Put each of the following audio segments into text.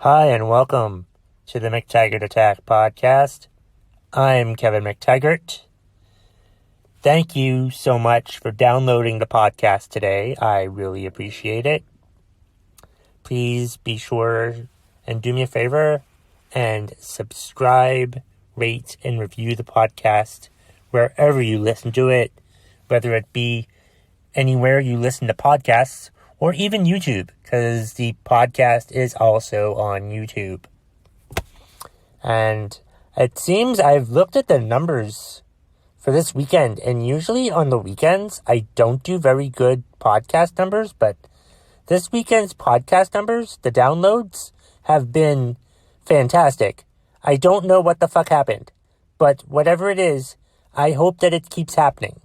Hi, and welcome to the McTaggart Attack Podcast. I'm Kevin McTaggart. Thank you so much for downloading the podcast today. I really appreciate it. Please be sure and do me a favor and subscribe, rate, and review the podcast wherever you listen to it, whether it be anywhere you listen to podcasts or even YouTube, because the podcast is also on YouTube. And it seems I've looked at the numbers for this weekend, and usually on the weekends, I don't do very good podcast numbers, but this weekend's podcast numbers, the downloads, have been fantastic. I don't know what the fuck happened, but whatever it is, I hope that it keeps happening,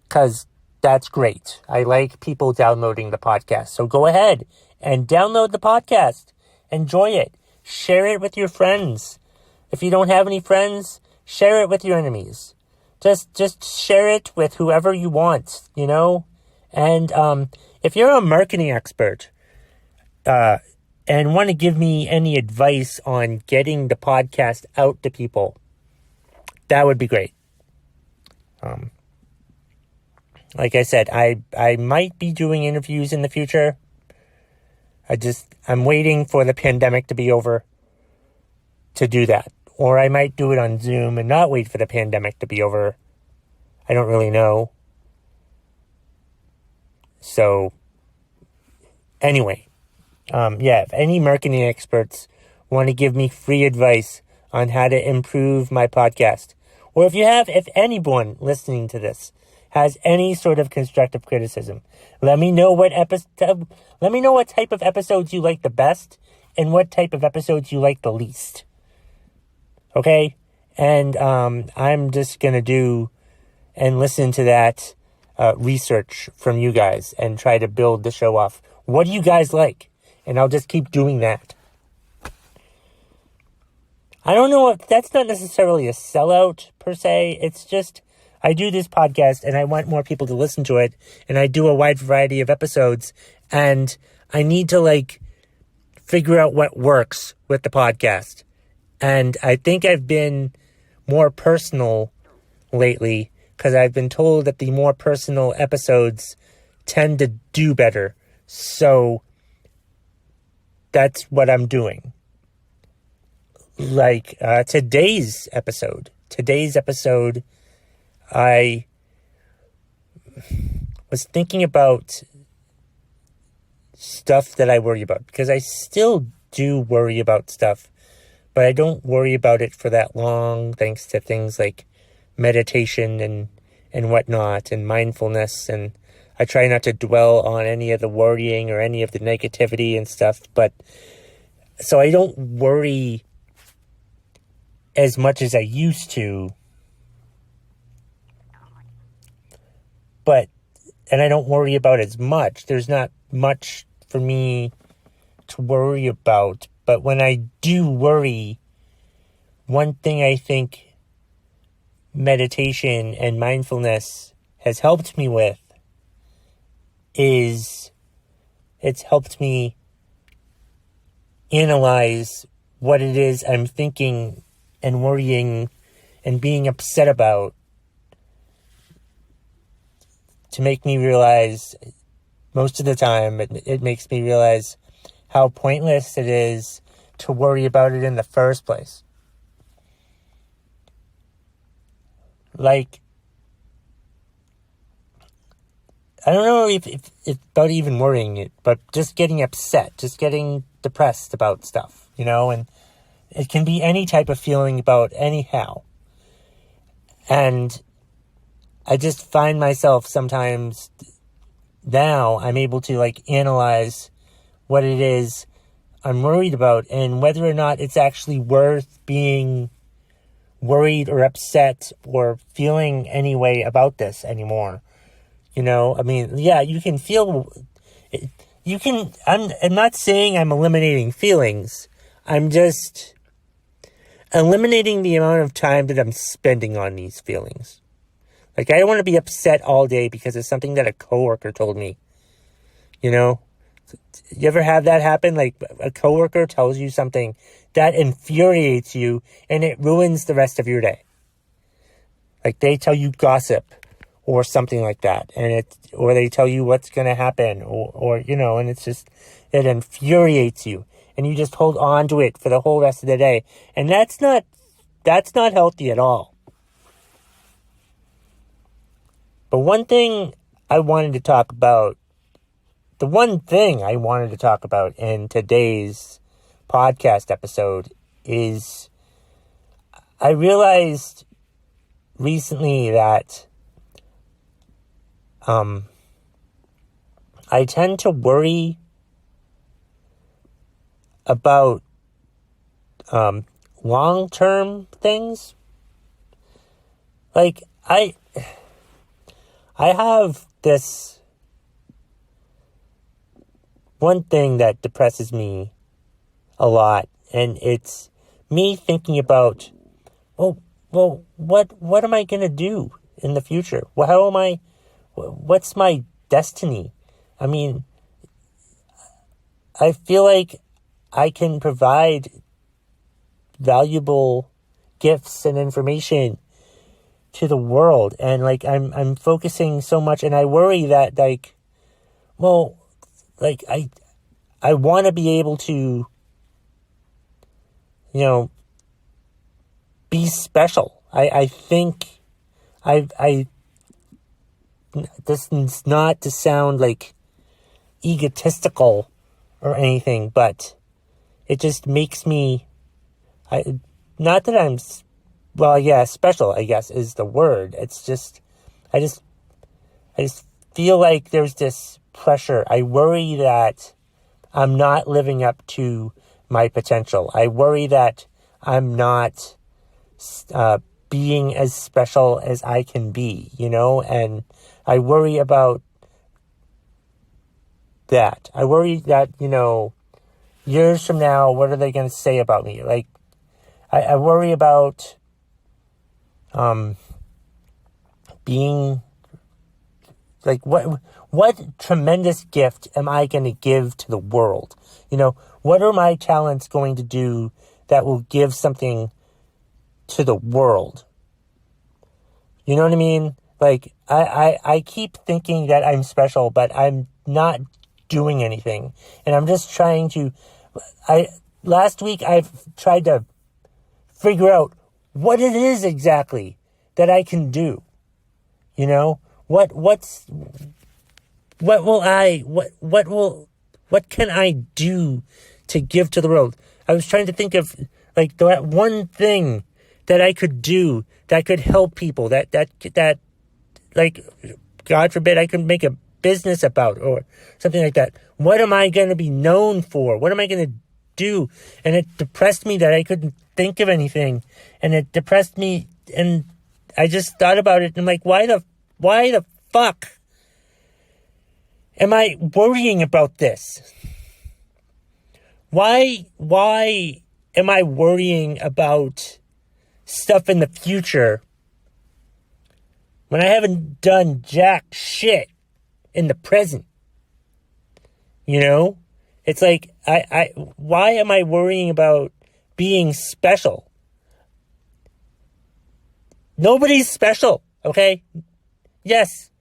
because that's great. I like people downloading the podcast. So go ahead and download the podcast. Enjoy it. Share it with your friends. If you don't have any friends, share it with your enemies. Just share it with whoever you want, you know? And if you're a marketing expert and want to give me any advice on getting the podcast out to people, that would be great. Like I said, I might be doing interviews in the future. I'm waiting for the pandemic to be over to do that. Or I might do it on Zoom and not wait for the pandemic to be over. I don't really know. So, anyway, if any marketing experts want to give me free advice on how to improve my podcast, or if anyone listening to this has any sort of constructive criticism, let me know what type of episodes you like the best and what type of episodes you like the least. Okay? And I'm just going to do and listen to that research from you guys and try to build the show off. What do you guys like? And I'll just keep doing that. I don't know if that's not necessarily a sellout per se. It's just I do this podcast and I want more people to listen to it, and I do a wide variety of episodes, and I need to figure out what works with the podcast. And I think I've been more personal lately because I've been told that the more personal episodes tend to do better. So that's what I'm doing. Today's episode, I was thinking about stuff that I worry about, because I still do worry about stuff, but I don't worry about it for that long, thanks to things like meditation and whatnot, and mindfulness, and I try not to dwell on any of the worrying or any of the negativity and stuff, but so I don't worry as much as I used to. And I don't worry about as much. There's not much for me to worry about. But when I do worry, one thing I think meditation and mindfulness has helped me with is it's helped me analyze what it is I'm thinking and worrying and being upset about, to make me realize, most of the time, it makes me realize how pointless it is to worry about it in the first place. I don't know if about even worrying it, but just getting upset, just getting depressed about stuff, and it can be any type of feeling about anyhow. And I just find myself sometimes now I'm able to analyze what it is I'm worried about and whether or not it's actually worth being worried or upset or feeling any way about this anymore. You can feel it. I'm not saying I'm eliminating feelings. I'm just eliminating the amount of time that I'm spending on these feelings. I don't want to be upset all day because of something that a coworker told me. You ever have that happen? Like a coworker tells you something that infuriates you and it ruins the rest of your day. Like they tell you gossip or something like that, or they tell you what's going to happen, or and it's just, it infuriates you, and you just hold on to it for the whole rest of the day, and that's not healthy at all. But the one thing I wanted to talk about in today's podcast episode is I realized recently that I tend to worry about long-term things. Like I have this one thing that depresses me a lot, and it's me thinking about, well, what am I going to do in the future? What's my destiny? I mean, I feel like I can provide valuable gifts and information to the world, and like I'm focusing so much, and I worry that I want to be able to be special. I think this is not to sound like egotistical or anything, but it just makes me, not that I'm, special, I guess, is the word. It's just, I just feel like there's this pressure. I worry that I'm not living up to my potential. I worry that I'm not being as special as I can be, and I worry about that. I worry that, years from now, what are they going to say about me? Like, I worry about being, like, what tremendous gift am I going to give to the world? What are my talents going to do that will give something to the world? You know what I mean? Like, I keep thinking that I'm special, but I'm not doing anything. And I'm just trying to, last week I've tried to figure out what it is exactly that I can do. What can I do to give to the world? I was trying to think of like that one thing that I could do that could help people, that like, God forbid, I could make a business about or something like that. What am I going to be known for? What am I going to do? And it depressed me that I couldn't think of anything. And it depressed me, and I just thought about it, and I'm like, why the fuck am I worrying about this? Why am I worrying about stuff in the future when I haven't done jack shit in the present? It's like, why am I worrying about being special? Nobody's special, okay? Yes,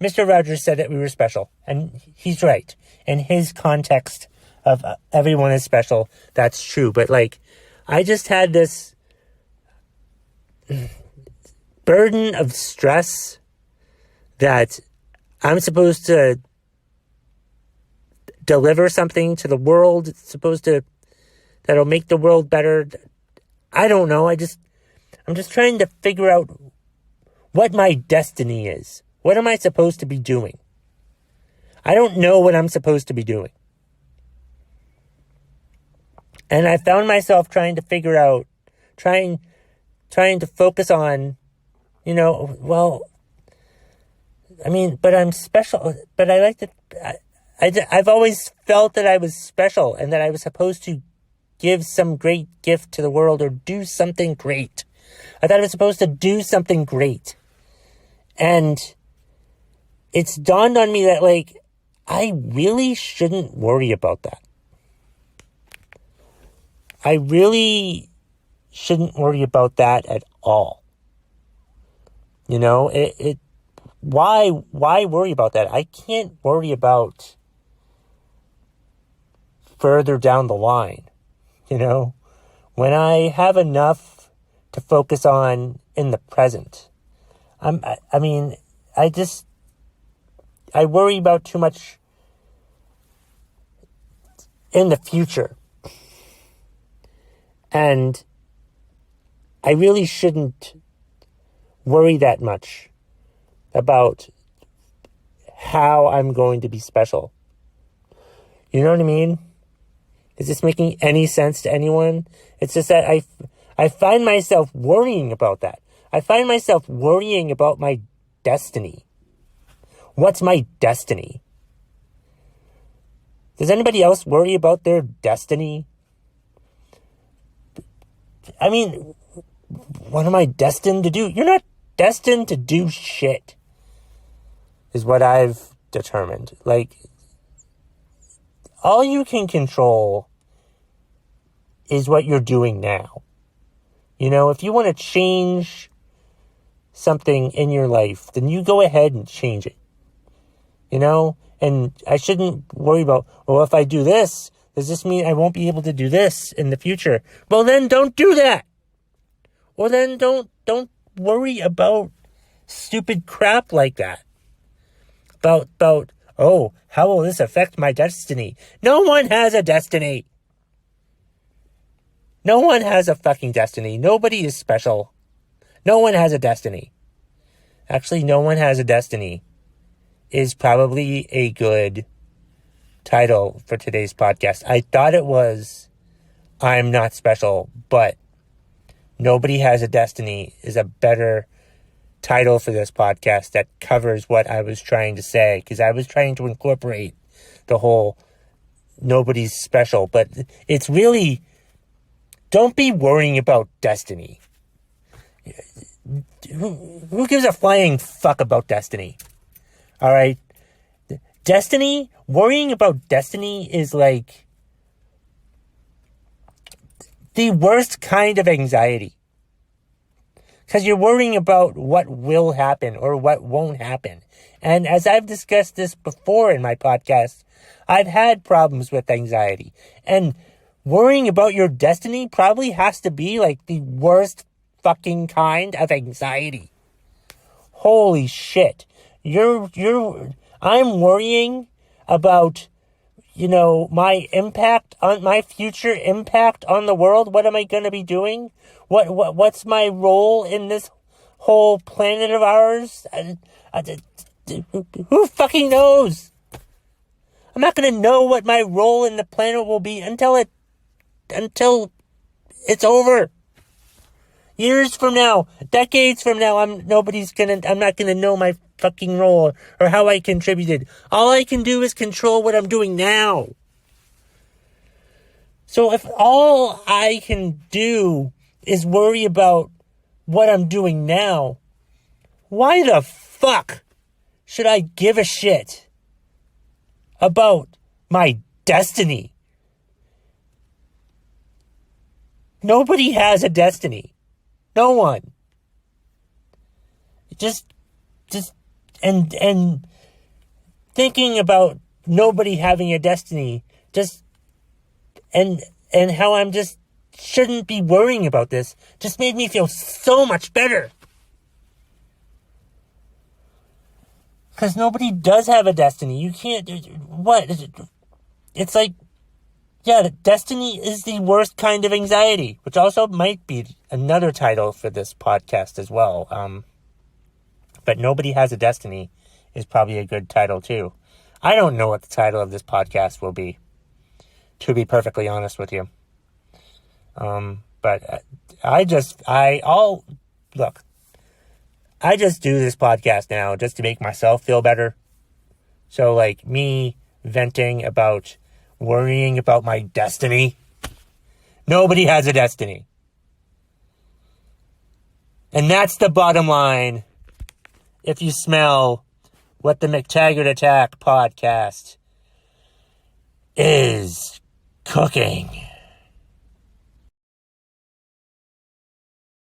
Mr. Rogers said that we were special, and he's right. In his context of everyone is special, that's true. But, like, I just had this burden of stress that I'm supposed to deliver something to the world. It's that'll make the world better. I don't know. I'm just trying to figure out what my destiny is. What am I supposed to be doing? I don't know what I'm supposed to be doing. And I found myself trying to figure out, trying to focus on, but I'm special, but I like to, I've always felt that I was special and that I was supposed to give some great gift to the world or do something great. I thought I was supposed to do something great. And it's dawned on me that, like, I really shouldn't worry about that. I really shouldn't worry about that at all. You know, why worry about that? I can't worry about further down the line, you know, when I have enough to focus on in the present. I worry about too much in the future. And I really shouldn't worry that much about how I'm going to be special. You know what I mean? Is this making any sense to anyone? It's just that I find myself worrying about that. I find myself worrying about my destiny. What's my destiny? Does anybody else worry about their destiny? I mean, what am I destined to do? You're not destined to do shit, is what I've determined. Like, all you can control is what you're doing now. You know, if you want to change something in your life, then you go ahead and change it. You know? And I shouldn't worry about, well, if I do this, does this mean I won't be able to do this in the future? Well, then don't do that. Or then don't worry about stupid crap like that. About, oh, how will this affect my destiny? No one has a destiny. No one has a fucking destiny. Nobody is special. No one has a destiny. Actually, no one has a destiny is probably a good title for today's podcast. I thought it was I'm Not Special, but Nobody Has a Destiny is a better title for this podcast that covers what I was trying to say, because I was trying to incorporate the whole nobody's special, but it's really, don't be worrying about destiny. Who gives a flying fuck about destiny? All right. Destiny, worrying about destiny is like the worst kind of anxiety. Because you're worrying about what will happen or what won't happen. And as I've discussed this before in my podcast, I've had problems with anxiety. And worrying about your destiny probably has to be like the worst fucking kind of anxiety. Holy shit. I'm worrying about, you know, my future impact on the world. What am I going to be doing? What's my role in this whole planet of ours? Who fucking knows? I'm not going to know what my role in the planet will be until it's over. Years from now, decades from now, I'm not going to know my fucking role or how I contributed. All I can do is control what I'm doing now. So if all I can do is worry about what I'm doing now, why the fuck should I give a shit about my destiny? Nobody has a destiny. No one. Just and thinking about nobody having a destiny, and how I'm just shouldn't be worrying about this, just made me feel so much better. Because nobody does have a destiny. You can't, what? It's like, yeah, destiny is the worst kind of anxiety, which also might be another title for this podcast as well. But Nobody Has a Destiny is probably a good title too. I don't know what the title of this podcast will be, to be perfectly honest with you. But I just do this podcast now just to make myself feel better. So like me venting about worrying about my destiny. Nobody has a destiny. And that's the bottom line. If you smell what the McTaggart Attack Podcast is cooking.